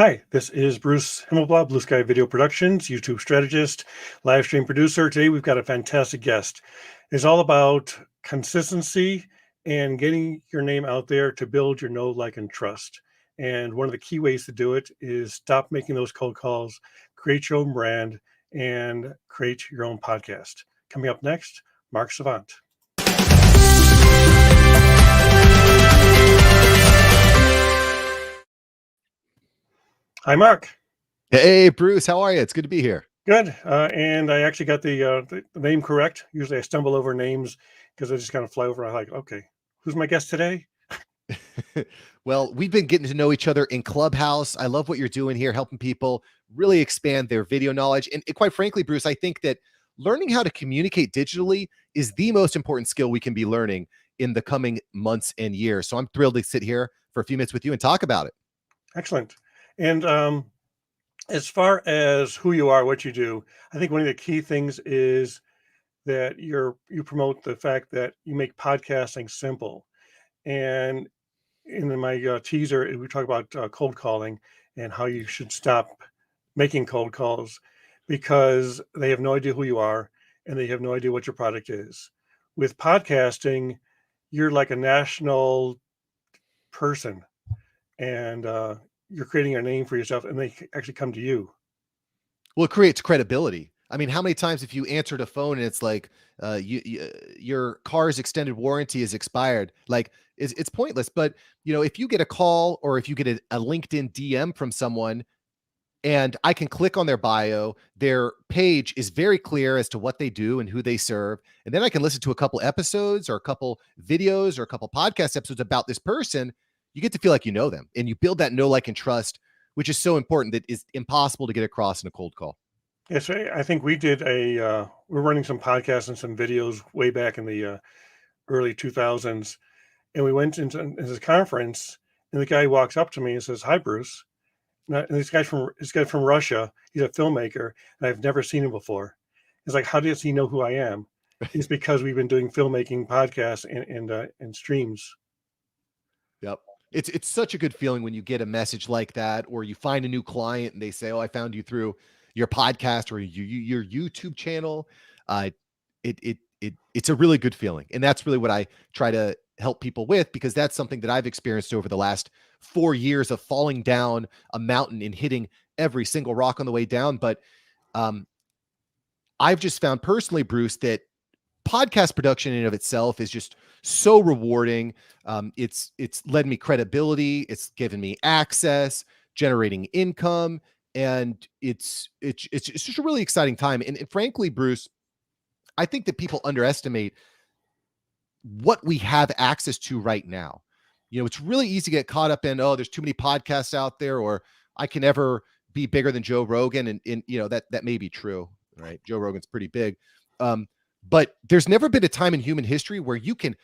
Hi, this is Bruce Himmelblau, Blue Sky Video Productions, YouTube strategist, live stream producer. Today we've got a fantastic guest. It's all about consistency and getting your name out there to build your know, like, and trust. And one of the key ways to do it is stop making those cold calls, create your own brand, and create your own podcast. Coming up next, Mark Savant. Hi, Mark. Hey, Bruce, how are you? It's good to be here. Good. And I actually got the name correct. Usually I stumble over names because I just kind of fly over. I'm like, okay, who's my guest today? Well, we've been getting to know each other in Clubhouse. I love what you're doing here, helping people really expand their video knowledge. And quite frankly, Bruce, I think that learning how to communicate digitally is the most important skill we can be learning in the coming months and years. So I'm thrilled to sit here for a few minutes with you and talk about it. Excellent. And as far as who you are, what you do, I think one of the key things is that you promote the fact that you make podcasting simple. And in my teaser, we talk about cold calling and how you should stop making cold calls because they have no idea who you are and they have no idea what your product is. With podcasting, you're like a national person and you're creating a name for yourself and they actually come to you. Well, it creates credibility. I mean, how many times if you answered a phone and it's like your car's extended warranty is expired, like it's pointless. But if you get a call or if you get a LinkedIn DM from someone and I can click on their bio, their page is very clear as to what they do and who they serve. And then I can listen to a couple episodes or a couple videos or a couple podcast episodes about this person. You get to feel like you know them and you build that know, like, and trust, which is so important that is impossible to get across in a cold call. Yes, I think we did we're running some podcasts and some videos way back in the early 2000s. And we went into this conference and the guy walks up to me and says, "Hi, Bruce." And this guy's from Russia. He's a filmmaker and I've never seen him before. He's like, "How does he know who I am?" It's because we've been doing filmmaking podcasts and streams. Yep. It's such a good feeling when you get a message like that, or you find a new client and they say, "Oh, I found you through your podcast or your YouTube channel." It's a really good feeling. And that's really what I try to help people with, because that's something that I've experienced over the last 4 years of falling down a mountain and hitting every single rock on the way down. But I've just found personally, Bruce, that podcast production in and of itself is just so rewarding. It's led me credibility. It's given me access, generating income. And it's just a really exciting time. And frankly, Bruce, I think that people underestimate what we have access to right now. It's really easy to get caught up in, oh, there's too many podcasts out there, or I can never be bigger than Joe Rogan. And that may be true, right? Joe Rogan's pretty big. But there's never been a time in human history where you can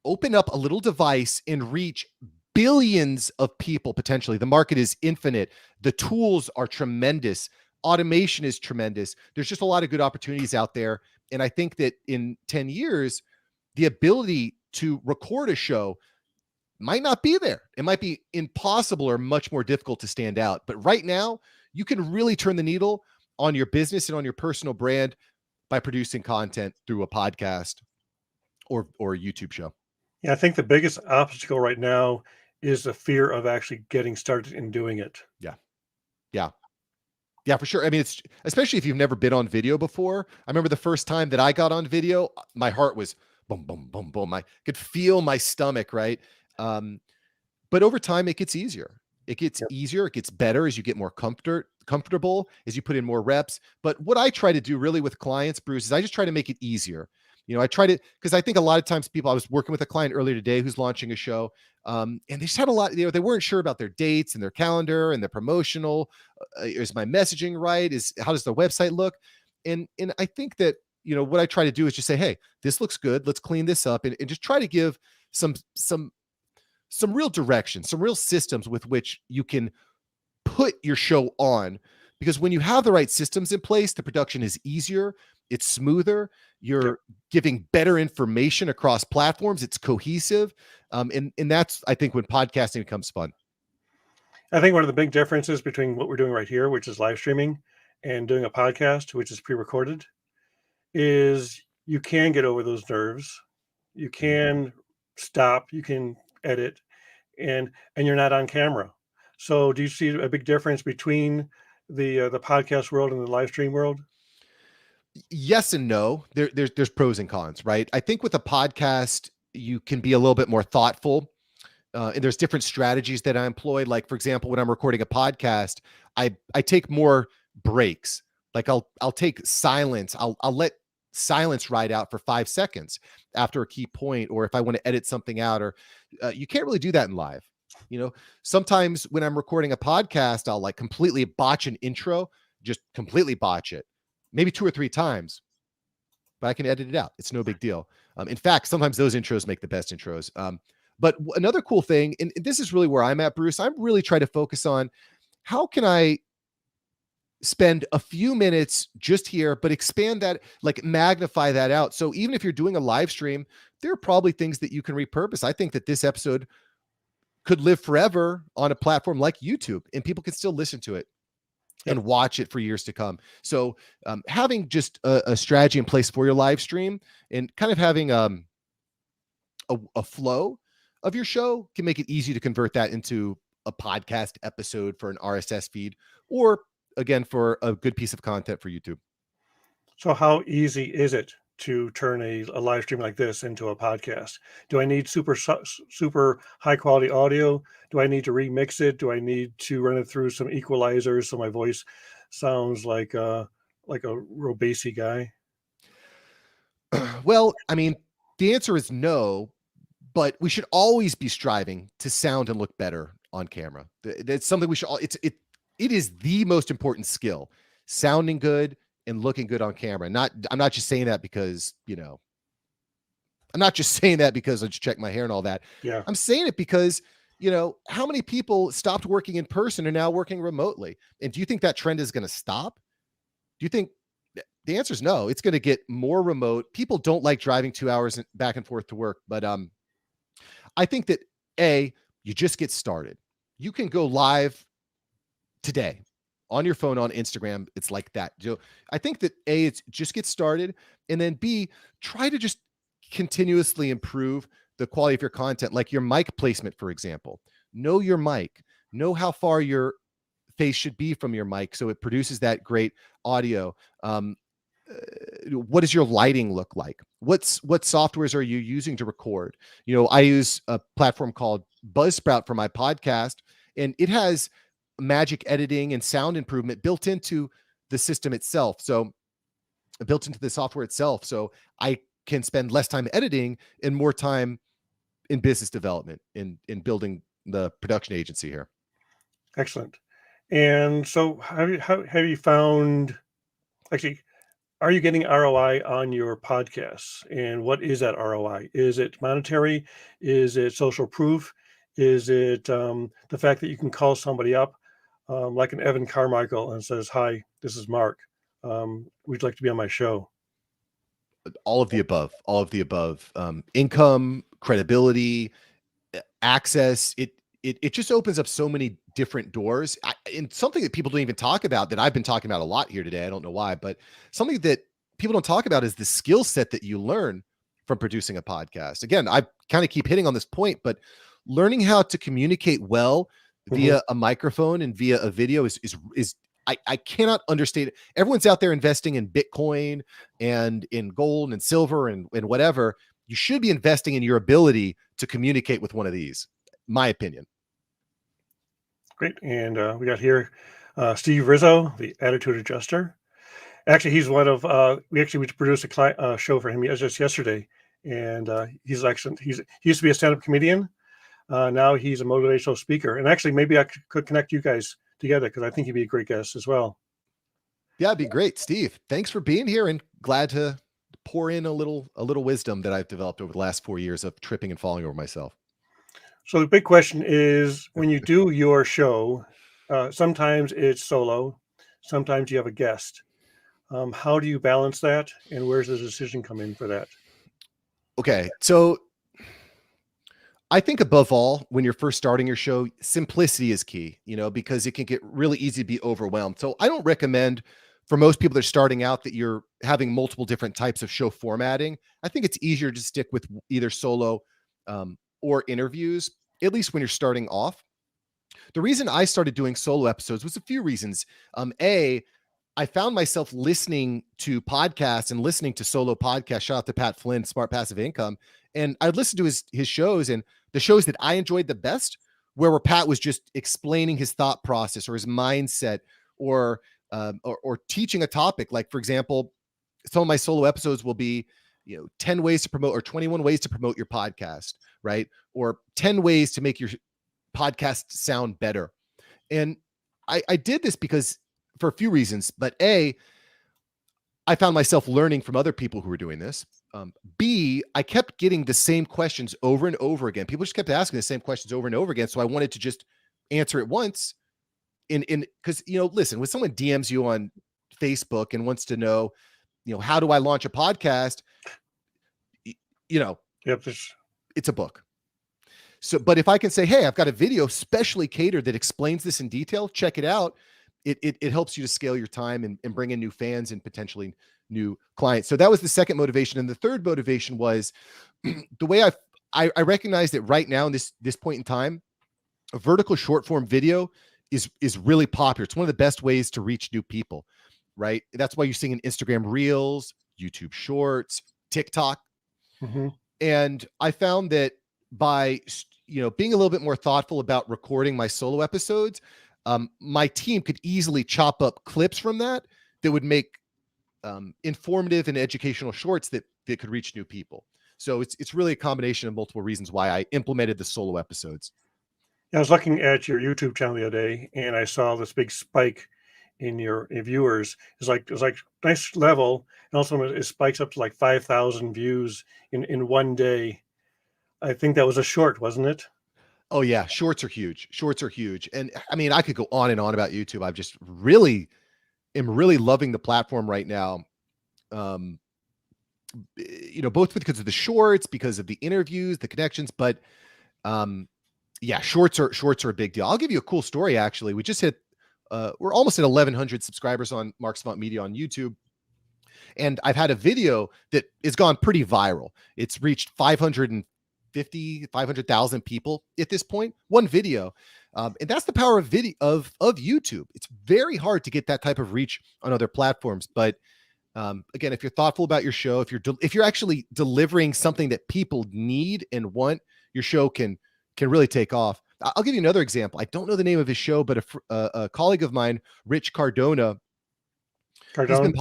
open up a little device and reach billions of people potentially. The market is infinite. The tools are tremendous. Automation is tremendous. There's just a lot of good opportunities out there. And I think that in 10 years, the ability to record a show might not be there. It might be impossible or much more difficult to stand out. But right now, you can really turn the needle on your business and on your personal brand by producing content through a podcast or a YouTube show. Yeah, I think the biggest obstacle right now is the fear of actually getting started and doing it. Yeah, for sure. I mean, it's especially if you've never been on video before. I remember the first time that I got on video, my heart was boom, boom, boom, boom. I could feel my stomach, right? But over time, it gets easier. It gets easier. It gets better as you get more comfortable, as you put in more reps. But what I try to do really with clients, Bruce, is I just try to make it easier. I try to, because I think a lot of times I was working with a client earlier today who's launching a show, and they just had a lot, they weren't sure about their dates and their calendar and their promotional, is my messaging right? How does the website look? And I think that, what I try to do is just say, hey, this looks good. Let's clean this up and just try to give some real direction, some real systems with which you can put your show on. Because when you have the right systems in place, the production is easier, it's smoother, you're giving better information across platforms, it's cohesive. And that's, I think, when podcasting becomes fun. I think one of the big differences between what we're doing right here, which is live streaming, and doing a podcast, which is pre-recorded, is you can get over those nerves. You can stop, you can edit, and you're not on camera. So do you see a big difference between the podcast world and the live stream world? Yes and no. There's pros and cons, right? I think with a podcast, you can be a little bit more thoughtful. And there's different strategies that I employ. Like, for example, when I'm recording a podcast, I take more breaks. Like I'll take silence. I'll let silence ride out for 5 seconds after a key point, or if I want to edit something out, or you can't really do that in live. You know, sometimes when I'm recording a podcast, I'll like completely botch an intro, just completely botch it, maybe 2 or 3 times, but I can edit it out. It's no big deal. In fact, sometimes those intros make the best intros. But another cool thing, and this is really where I'm at, Bruce, I'm really trying to focus on how can I spend a few minutes just here, but expand that, like magnify that out. So even if you're doing a live stream, there are probably things that you can repurpose. I think that this episode could live forever on a platform like YouTube, and people can still listen to it and watch it for years to come. So having just a strategy in place for your live stream and kind of having a flow of your show can make it easy to convert that into a podcast episode for an RSS feed, or again, for a good piece of content for YouTube. So how easy is it to turn a live stream like this into a podcast? Do I need super high quality audio? Do I need to remix it? Do I need to run it through some equalizers so my voice sounds like a real bassy guy? Well, I mean, the answer is no, but we should always be striving to sound and look better on camera. That's something we should all, it is the most important skill, sounding good and looking good on camera. I'm not just saying that because, I'm not just saying that because I just check my hair and all that. Yeah. I'm saying it because, how many people stopped working in person are now working remotely? And do you think that trend is going to stop? Do you think the answer is no? It's going to get more remote. People don't like driving 2 hours back and forth to work, but I think that you just get started. You can go live today on your phone, on Instagram. It's like that. I think that it's just get started, and then B, try to just continuously improve the quality of your content, like your mic placement, for example. Know your mic, know how far your face should be from your mic so it produces that great audio. What does your lighting look like? What softwares are you using to record? I use a platform called Buzzsprout for my podcast, and it has magic editing and sound improvement built into the system itself. So built into the software itself. So I can spend less time editing and more time in business development, in building the production agency here. Excellent. And so how have you found, actually, are you getting ROI on your podcasts? And what is that ROI? Is it monetary? Is it social proof? Is it the fact that you can call somebody up like an Evan Carmichael and says, "Hi, this is Mark. Would you like to be on my show?" All of the above. Income, credibility, access. It just opens up so many different doors. And something that people don't even talk about, that I've been talking about a lot here today, I don't know why, but something that people don't talk about is the skill set that you learn from producing a podcast. Again, I kind of keep hitting on this point, but learning how to communicate well via a microphone and via a video is I cannot understate it. Everyone's out there investing in Bitcoin and in gold and silver and whatever. You should be investing in your ability to communicate with one of these, my opinion. Great. And we got here Steve Rizzo, the attitude adjuster. Actually, he's one of we produced a show for him just yesterday, and he's excellent. He used to be a stand-up comedian. Now he's a motivational speaker, and actually, maybe I could connect you guys together because I think he'd be a great guest as well. Yeah, it'd be great, Steve. Thanks for being here, and glad to pour in a little wisdom that I've developed over the last 4 years of tripping and falling over myself. So the big question is, when you do your show, sometimes it's solo, sometimes you have a guest. How do you balance that, and where's the decision come in for that? Okay, so I think above all, when you're first starting your show, simplicity is key, because it can get really easy to be overwhelmed. So I don't recommend for most people that are starting out that you're having multiple different types of show formatting. I think it's easier to stick with either solo or interviews, at least when you're starting off. The reason I started doing solo episodes was a few reasons. I found myself listening to podcasts and listening to solo podcasts. Shout out to Pat Flynn, Smart Passive Income. And I'd listen to his shows, and the shows that I enjoyed the best where Pat was just explaining his thought process or his mindset or teaching a topic. Like, for example, some of my solo episodes will be, 10 ways to promote or 21 ways to promote your podcast, right? Or 10 ways to make your podcast sound better. And I did this because for a few reasons, but A, I found myself learning from other people who were doing this. B, I kept getting the same questions over and over again. People just kept asking the same questions over and over again. So I wanted to just answer it once because, listen, when someone DMs you on Facebook and wants to know, how do I launch a podcast? Yep, it's a book. So, but if I can say, hey, I've got a video specially catered that explains this in detail, check it out. It helps you to scale your time and bring in new fans and potentially new clients. So that was the second motivation. And the third motivation was the way I recognize that right now in this point in time, a vertical short form video is really popular. It's one of the best ways to reach new people, right? That's why you're seeing in Instagram Reels, YouTube Shorts, TikTok. Mm-hmm. And I found that by, being a little bit more thoughtful about recording my solo episodes, my team could easily chop up clips from that would make informative and educational shorts that could reach new people. So it's really a combination of multiple reasons why I implemented the solo episodes. I was looking at your YouTube channel the other day, and I saw this big spike in your viewers. It's like nice level, and also it spikes up to like 5,000 views in one day. I think that was a short, wasn't it? Oh yeah, shorts are huge. And I mean, I could go on and on about YouTube. I've just really loving the platform right now. Both because of the shorts, because of the interviews, the connections, but shorts are a big deal. I'll give you a cool story. Actually, we just hit, we're almost at 1,100 subscribers on MarkSavantMedia on YouTube. And I've had a video that has gone pretty viral. It's reached 500,000 people at this point, one video. And that's the power of video of YouTube. It's very hard to get that type of reach on other platforms. But again, if you're thoughtful about your show, if you're actually delivering something that people need and want, your show can really take off. I'll give you another example. I don't know the name of his show, but a colleague of mine, Rich Cardona. He's been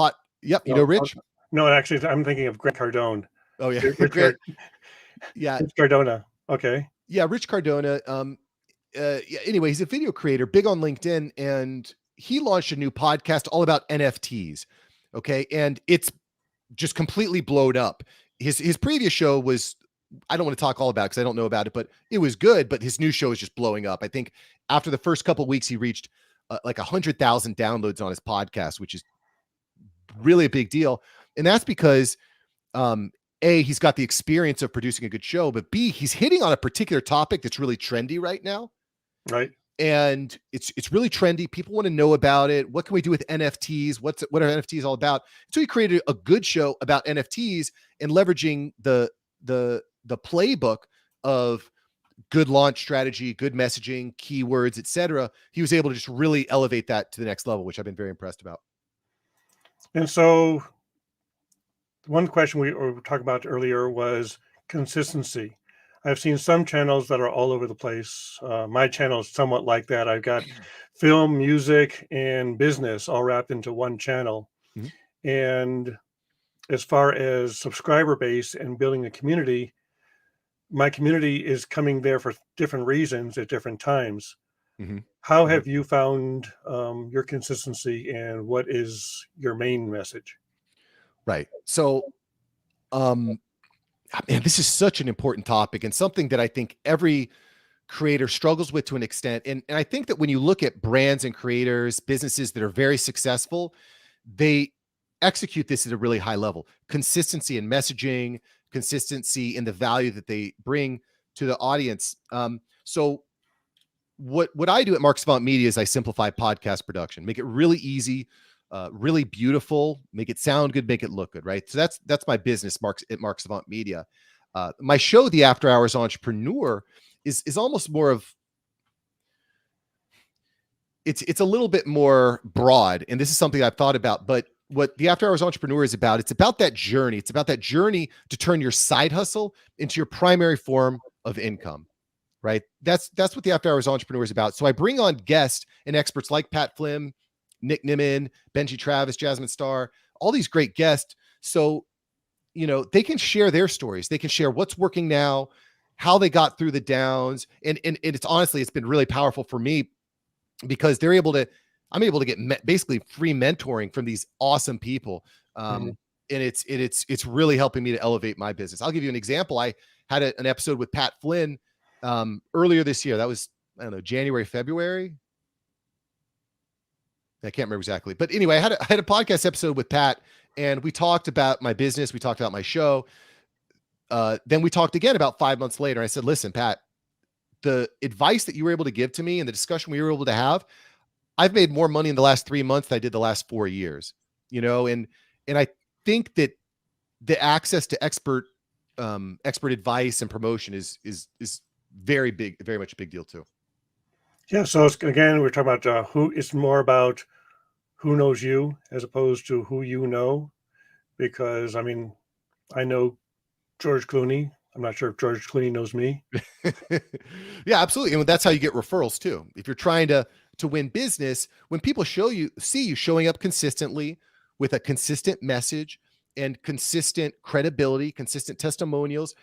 Yep, you know Rich? No, actually, I'm thinking of Grant Cardone. Oh yeah, Rich yeah, Rich Cardona. Okay. Yeah, Rich Cardona. Anyway, he's a video creator, big on LinkedIn, and he launched a new podcast all about NFTs. Okay, and it's just completely blowed up. His previous show was, I don't want to talk all about it because I don't know about it, but it was good. But his new show is just blowing up. I think after the first couple of weeks, he reached like 100,000 downloads on his podcast, which is really a big deal. And that's because A, he's got the experience of producing a good show, but B, he's hitting on a particular topic that's really trendy right now. Right. And it's really trendy. People want to know about it. What can we do with NFTs? What are NFTs all about? So he created a good show about NFTs and leveraging the playbook of good launch strategy, good messaging, keywords, etc. He was able to just really elevate that to the next level, which I've been very impressed about. And so one question we were talking about earlier was consistency. I've seen some channels that are all over the place. My channel is somewhat like that. I've got film, music, and business all wrapped into one channel. Mm-hmm. And as far as subscriber base and building a community, my community is coming there for different reasons at different times. Mm-hmm. How have you found your consistency, and what is your main message? Right. So, man, this is such an important topic and something that I think every creator struggles with to an extent. And I think that when you look at brands and creators, businesses that are very successful, they execute this at a really high level. Consistency in messaging, consistency in the value that they bring to the audience. So what I do at Mark Savant Media is I simplify podcast production, make it really easy, really beautiful, make it sound good, make it look good, right? So that's my business, Mark Savant Media. My show, The After Hours Entrepreneur, is almost more of, it's a little bit more broad, and this is something I've thought about. But what The After Hours Entrepreneur is about, it's about that journey. It's about that journey to turn your side hustle into your primary form of income, right? That's what The After Hours Entrepreneur is about. So I bring on guests and experts like Pat Flynn, Nick Nimmin, Benji Travis, Jasmine Starr, all these great guests. So, they can share their stories. They can share what's working now, how they got through the downs. And it's honestly, it's been really powerful for me, because I'm able to get basically free mentoring from these awesome people. And it's really helping me to elevate my business. I'll give you an example. I had an episode with Pat Flynn earlier this year. That was, I don't know, January, February. I can't remember exactly, but anyway, I had a podcast episode with Pat, and we talked about my business. We talked about my show. Then we talked again about 5 months later. I said, listen, Pat, the advice that you were able to give to me and the discussion we were able to have, I've made more money in the last 3 months than I did the last 4 years, and I think that the access to expert advice and promotion is very big, very much a big deal too. Yeah. So again, we're talking about it's more about who knows you as opposed to who you know, because I mean, I know George Clooney. I'm not sure if George Clooney knows me. Yeah, absolutely. And that's how you get referrals too. If you're trying to win business, when people see you showing up consistently with a consistent message and consistent credibility, consistent testimonials,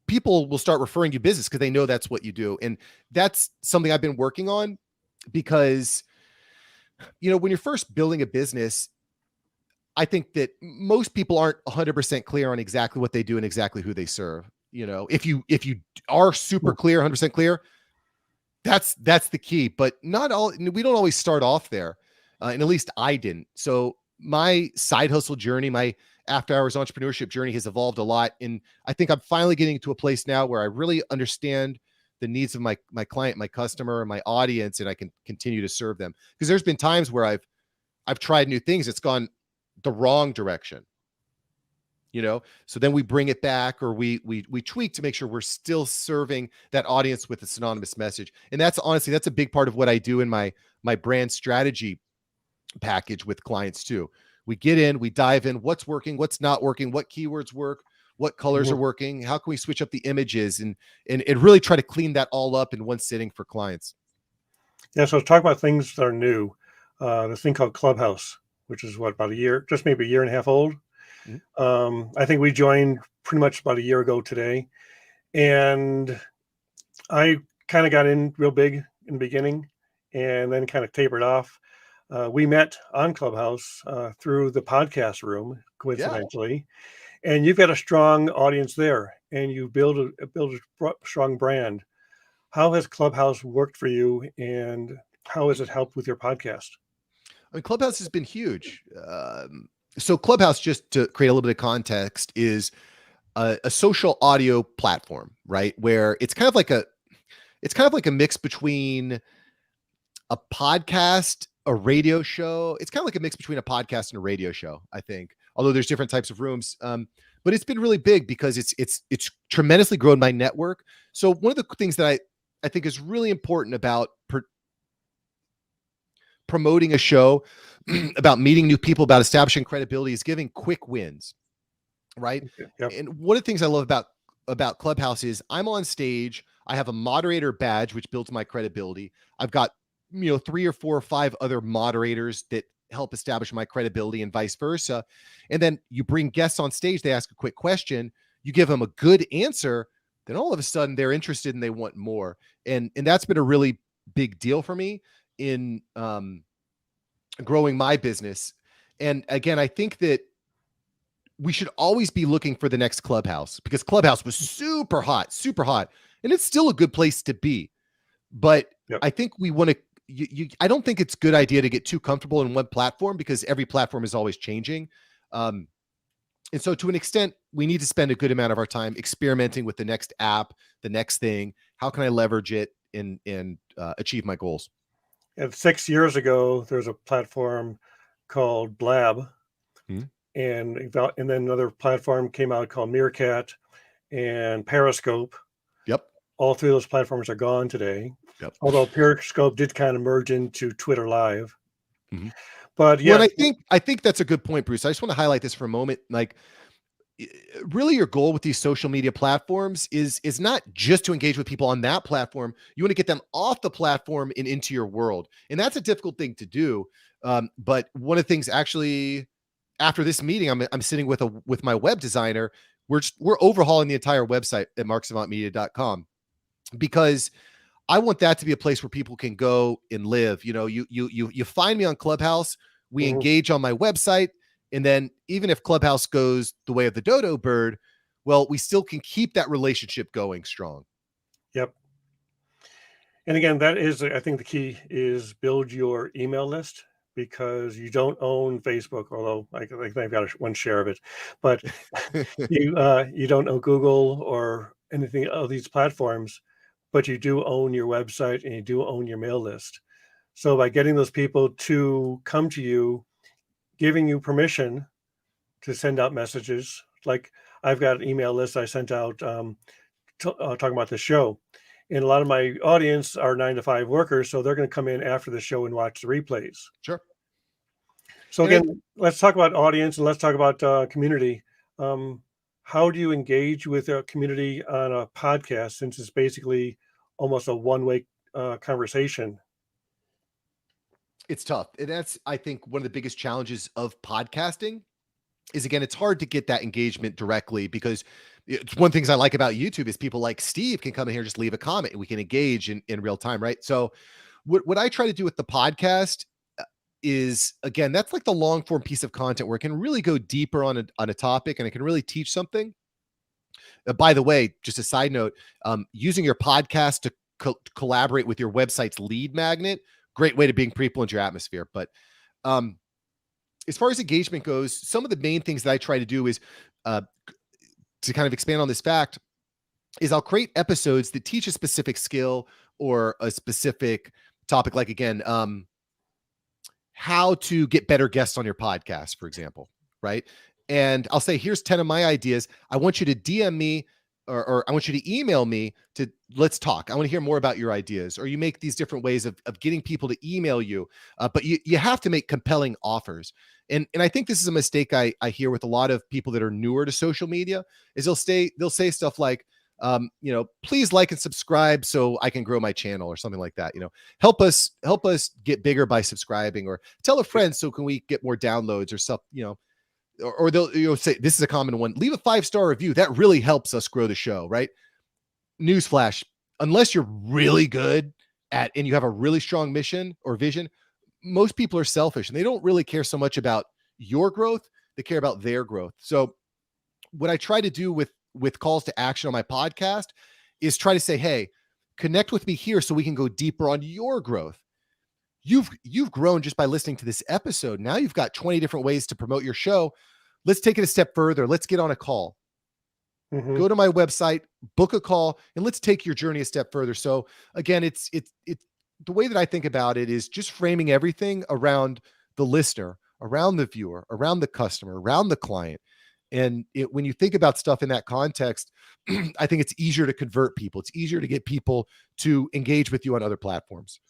people will start referring you business because they know that's what you do. And that's something I've been working on, because, when you're first building a business, I think that most people aren't 100% clear on exactly what they do and exactly who they serve. If you are super clear, 100% clear, that's the key. But not all. We don't always start off there, and at least I didn't. So my side hustle journey, my after hours entrepreneurship journey, has evolved a lot, and I think I'm finally getting to a place now where I really understand the needs of my client, my customer, and my audience, and I can continue to serve them. Because there's been times where I've tried new things, it's gone the wrong direction. So then we bring it back, or we tweak to make sure we're still serving that audience with a synonymous message. And that's a big part of what I do in my brand strategy package with clients too. We get in, we dive in, what's working, what's not working, what keywords work, what colors are working, how can we switch up the images, and really try to clean that all up in one sitting for clients. Yeah. So talk about things that are new. The thing called Clubhouse, which is about a year, just maybe a year and a half old. I think we joined pretty much about a year ago today, and I kind of got in real big in the beginning and then kind of tapered off. We met on Clubhouse through the podcast room, coincidentally, and you've got a strong audience there, and you build a strong brand. How has Clubhouse worked for you, and how has it helped with your podcast? I mean, Clubhouse has been huge. So Clubhouse, just to create a little bit of context, is a social audio platform, right? Where it's kind of like a mix between a podcast, a radio show. It's kind of like a mix between a podcast and a radio show, I think. Although there's different types of rooms, but it's been really big because it's tremendously grown my network. So one of the things that I think is really important about promoting a show, about meeting new people, about establishing credibility, is giving quick wins, right? Yep. And one of the things I love about Clubhouse is I'm on stage. I have a moderator badge, which builds my credibility. I've got 3 or 4 or 5 other moderators that help establish my credibility, and vice versa. And then you bring guests on stage. They ask a quick question. You give them a good answer. Then all of a sudden they're interested and they want more. And that's been a really big deal for me in growing my business. And again, I think that we should always be looking for the next Clubhouse, because Clubhouse was super hot, and it's still a good place to be. But I think we want to, I don't think it's a good idea to get too comfortable in one platform, because every platform is always changing. And so to an extent, we need to spend a good amount of our time experimenting with the next app, the next thing. How can I leverage it and achieve my goals? And 6 years ago, there was a platform called Blab, Hmm. and then another platform came out called Meerkat and Periscope. Yep. All three of those platforms are gone today, Yep. although Periscope did kind of merge into Twitter Live. Mhm. But Well, yeah, and I think that's a good point, Bruce. I just want to highlight this for a moment. Like, really, your goal with these social media platforms is not just to engage with people on that platform. You want to get them off the platform and into your world, and that's a difficult thing to do. But one of the things, actually, after this meeting, I'm sitting with my web designer. We're overhauling the entire website at MarkSavantMedia.com, because I want that to be a place where people can go and live. You find me on Clubhouse, we mhm, engage on my website, and then even if Clubhouse goes the way of the dodo bird, well, we still can keep that relationship going strong. yep. And again, that is, I think the key is build your email list, because you don't own Facebook, although I think I've got one share of it, but you don't own Google or anything of these platforms, but you do own your website and you do own your mail list. So by getting those people to come to you, giving you permission to send out messages, like I've got an email list I sent out talking about the show. And a lot of my audience are 9 to 5 workers, so they're going to come in after the show and watch the replays. Sure. So And again, let's talk about audience and let's talk about community. Um, how do you engage with a community on a podcast, since it's basically almost a one-way conversation? it's tough. And that's, I think, one of the biggest challenges of podcasting is, again, it's hard to get that engagement directly, because it's one of the things I like about YouTube is people like Steve can come in here, just leave a comment, and we can engage in real time. Right. So what I try to do with the podcast is, again, that's like the long form piece of content where it can really go deeper on a topic, and it can really teach something. By the way, just a side note, using your podcast to collaborate with your website's lead magnet, great way to bring people into your atmosphere. But um, as far as engagement goes, some of the main things that I try to do is, uh, to kind of expand on this fact, is I'll create episodes that teach a specific skill or a specific topic. Like, again, how to get better guests on your podcast, for example, right? And I'll say, here's 10 of my ideas. I want you to DM me, or I want you to email me to, let's talk. I want to hear more about your ideas. Or you make these different ways of getting people to email you. But you have to make compelling offers. And I think this is a mistake I hear with a lot of people that are newer to social media, is they'll say stuff like, please like and subscribe so I can grow my channel, or something like that. Help us get bigger by subscribing, or tell a friend so can we get more downloads, or stuff, or they'll say, this is a common one, leave a 5-star review. That really helps us grow the show, right? Newsflash, unless you're really good at, and you have a really strong mission or vision, most people are selfish and they don't really care so much about your growth. They care about their growth. So what I try to do with calls to action on my podcast is try to say, hey, connect with me here so we can go deeper on your growth. You've grown just by listening to this episode. Now you've got 20 different ways to promote your show. Let's take it a step further. Let's get on a call. Mhm. Go to my website, book a call, and let's take your journey a step further. So again, it's the way that I think about it is just framing everything around the listener, around the viewer, around the customer, around the client. And when you think about stuff in that context, I think it's easier to convert people. It's easier to get people to engage with you on other platforms.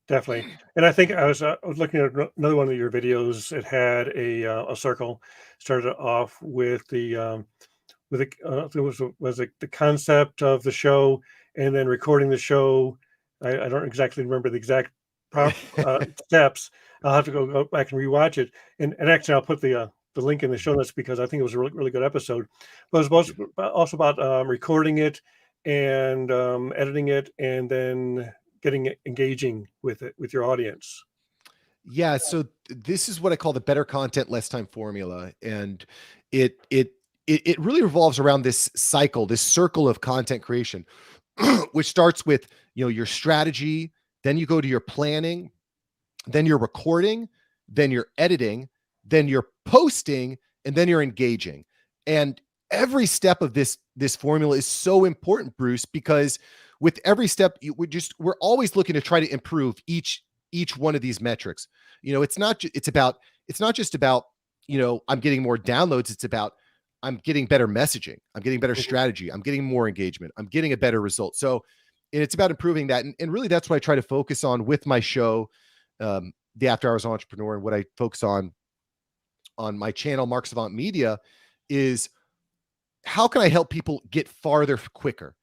Definitely. And I think I was looking at another one of your videos. It had a circle. Started off with it was the concept of the show, and then recording the show. I don't exactly remember the exact steps. I'll have to go back and rewatch it. And actually, I'll put the link in the show notes, because I think it was a really, really good episode. But it was also about recording it and editing it, and then getting it engaging with it with your audience. Yeah, so this is what I call the better content, less time formula, and it it it really revolves around this cycle, this circle of content creation, which starts with your strategy, then you go to your planning, then you're recording, then you're editing, then you're posting, and then you're engaging. And every step of this formula is so important, Bruce, because with every step, we're always looking to try to improve each one of these metrics. It's not just about, I'm getting more downloads. It's about, I'm getting better messaging. I'm getting better strategy. I'm getting more engagement. I'm getting a better result. So, and it's about improving that. And really that's what I try to focus on with my show, The After Hours Entrepreneur, and what I focus on my channel, Mark Savant Media, is how can I help people get farther quicker?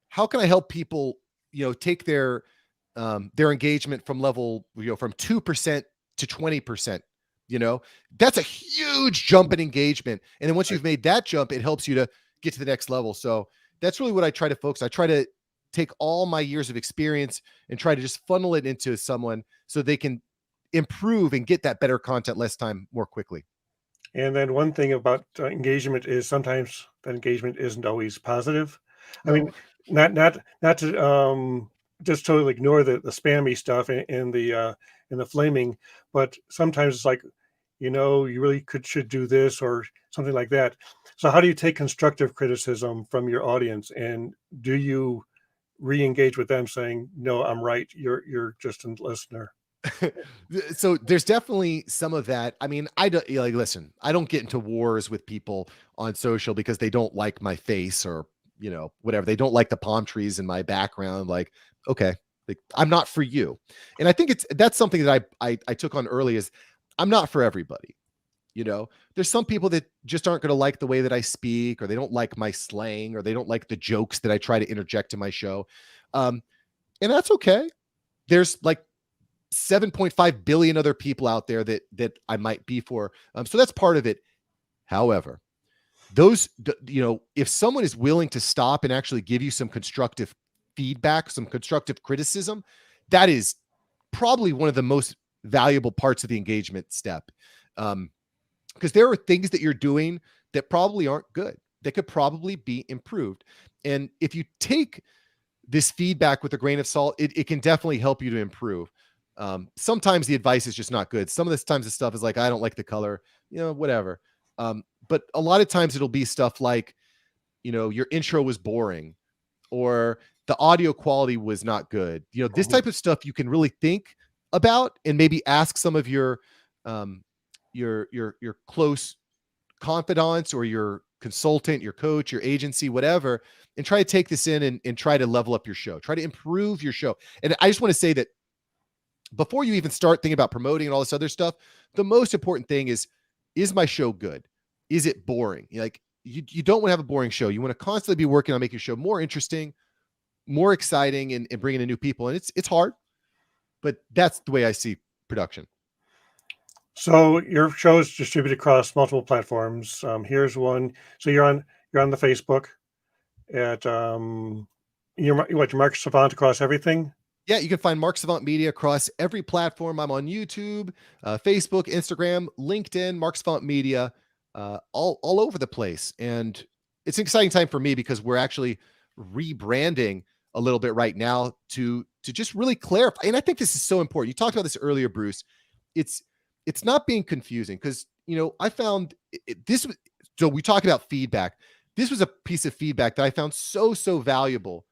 How can I help people, take their engagement from level, from 2% to 20%? That's a huge jump in engagement. And then once you've made that jump, it helps you to get to the next level. So that's really what I try to focus. I try to take all my years of experience and try to just funnel it into someone so they can improve and get that better content less time more quickly. And then one thing about engagement is sometimes that engagement isn't always positive. No. I mean, not to just totally ignore the spammy stuff and the flaming, but sometimes it's like, you really should do this or something like that. So how do you take constructive criticism from your audience, and do you re-engage with them saying, no, I'm right, you're just a listener? So there's definitely some of that. I mean, I don't listen, I don't get into wars with people on social because they don't like my face or, whatever. They don't like the palm trees in my background. Like, okay, like, I'm not for you. And I think that's something that I took on early, is I'm not for everybody. There's some people that just aren't going to like the way that I speak, or they don't like my slang, or they don't like the jokes that I try to interject in my show. And that's okay. There's like 7.5 billion other people out there that I might be for. So that's part of it. However, if someone is willing to stop and actually give you some constructive feedback, some constructive criticism, that is probably one of the most valuable parts of the engagement step. Because there are things that you're doing that probably aren't good, that could probably be improved. And if you take this feedback with a grain of salt, it can definitely help you to improve. Sometimes the advice is just not good. Some of the times the stuff is like, I don't like the color, whatever. But a lot of times it'll be stuff like, your intro was boring, or the audio quality was not good. This type of stuff you can really think about and maybe ask some of your close confidants, or your consultant, your coach, your agency, whatever, and try to take this in and try to level up your show, try to improve your show. And I just want to say that before you even start thinking about promoting and all this other stuff, the most important thing is my show good? Is it boring? You don't want to have a boring show. You want to constantly be working on making your show more interesting, more exciting, and bringing in new people. And it's hard, but that's the way I see production. So your show is distributed across multiple platforms. Here's one. So you're on the Facebook at you're Mark Savant across everything. Yeah, you can find Mark Savant Media across every platform. I'm on YouTube, Facebook, Instagram, LinkedIn, Mark Savant Media, all over the place. And it's an exciting time for me because we're actually rebranding a little bit right now to just really clarify. And I think this is so important. You talked about this earlier, Bruce. It's not being confusing, because, I found this. So we talk about feedback. This was a piece of feedback that I found so valuable.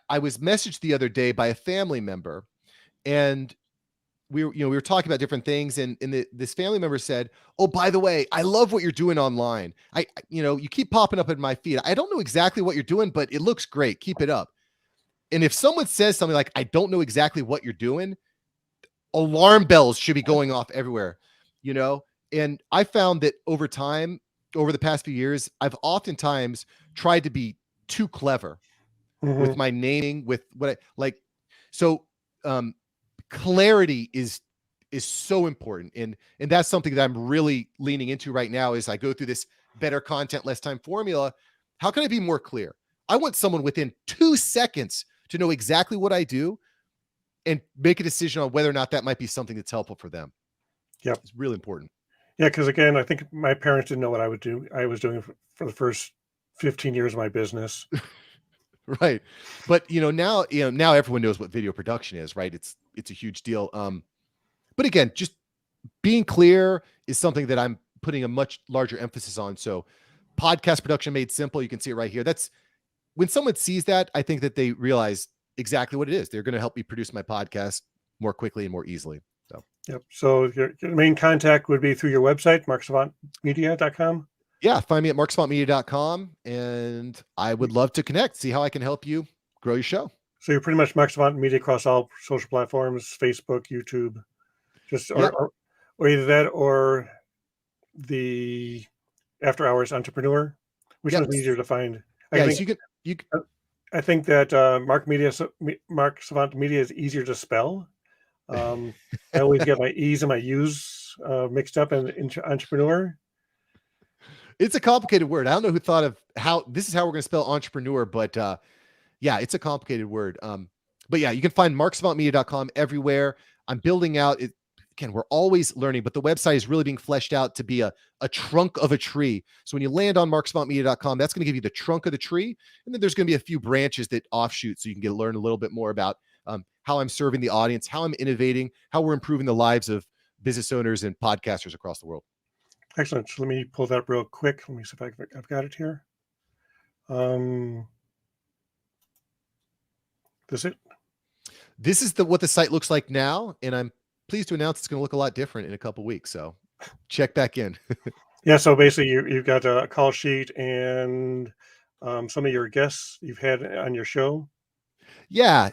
I was messaged the other day by a family member, and we were talking about different things, and this family member said, "Oh, by the way, I love what you're doing online. You keep popping up in my feed. I don't know exactly what you're doing, but it looks great. Keep it up." And if someone says something like, "I don't know exactly what you're doing," alarm bells should be going off everywhere, And I found that over time, over the past few years, I've oftentimes tried to be too clever with my naming, with what I like. So clarity is so important. And that's something that I'm really leaning into right now as I go through this better content, less time formula. How can I be more clear? I want someone within 2 seconds to know exactly what I do and make a decision on whether or not that might be something that's helpful for them. Yeah, it's really important. Yeah, because again, I think my parents didn't know what I was doing for the first 15 years of my business. Right. But now everyone knows what video production is, right? It's a huge deal. But again, just being clear is something that I'm putting a much larger emphasis on. So podcast production made simple. You can see it right here. That's when someone sees that, I think that they realize exactly what it is. They're going to help me produce my podcast more quickly and more easily. So, Yep. So your main contact would be through your website, MarkSavantMedia.com. yeah, find me at MarkSavantMedia.com, and I would love to connect, see how I can help you grow your show. So you're pretty much Mark Savant Media across all social platforms, Facebook, YouTube, just Yep. or either that or the After Hours Entrepreneur, which Yep. one's easier to find? Yeah, so you can I think that Mark Savant Media is easier to spell. I always get my E's and my U's mixed up in entrepreneur. it's a complicated word. I don't know who thought of how this is how we're going to spell entrepreneur, but yeah, it's a complicated word. But yeah, you can find MarkSavantMedia.com everywhere. I'm building out it. Again, we're always learning, but the website is really being fleshed out to be a trunk of a tree. So when you land on MarkSavantMedia.com, that's going to give you the trunk of the tree. And then there's going to be a few branches that offshoot so you can learn a little bit more about how I'm serving the audience, how I'm innovating, how we're improving the lives of business owners and podcasters across the world. Excellent. So let me pull that up real quick. Let me see if I've got it here. This is what the site looks like now, and I'm pleased to announce it's going to look a lot different in a couple of weeks. So check back in. Yeah. So basically, you've got a call sheet and some of your guests you've had on your show. Yeah.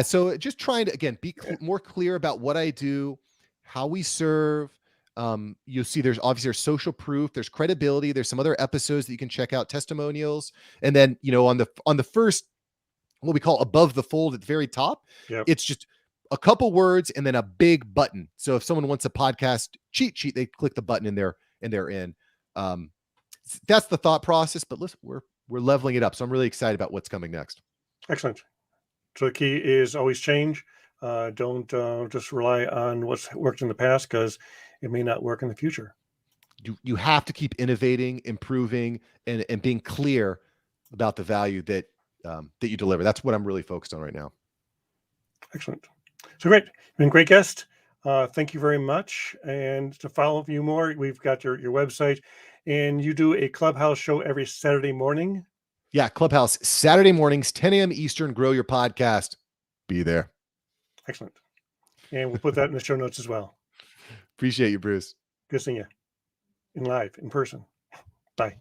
So just trying to again be more clear about what I do, how we serve. You'll see there's social proof, there's credibility, there's some other episodes that you can check out, testimonials, and then on the first, what we call above the fold at the very top, it's just a couple words and then a big button. So if someone wants a podcast cheat sheet, they click the button and they're in. That's the thought process. But listen, we're leveling it up, so I'm really excited about what's coming next. Excellent. So the key is always change. Don't just rely on what's worked in the past, because it may not work in the future. You have to keep innovating, improving, and being clear about the value that you deliver. That's what I'm really focused on right now. Excellent. So great. You've been a great guest. Thank you very much. And to follow you more, we've got your website, and you do a Clubhouse show every Saturday morning. Yeah, Clubhouse, Saturday mornings, 10 a.m. Eastern. Grow your podcast. Be there. Excellent. And we'll put that in the show notes as well. Appreciate you, Bruce. Good seeing you in person. Bye.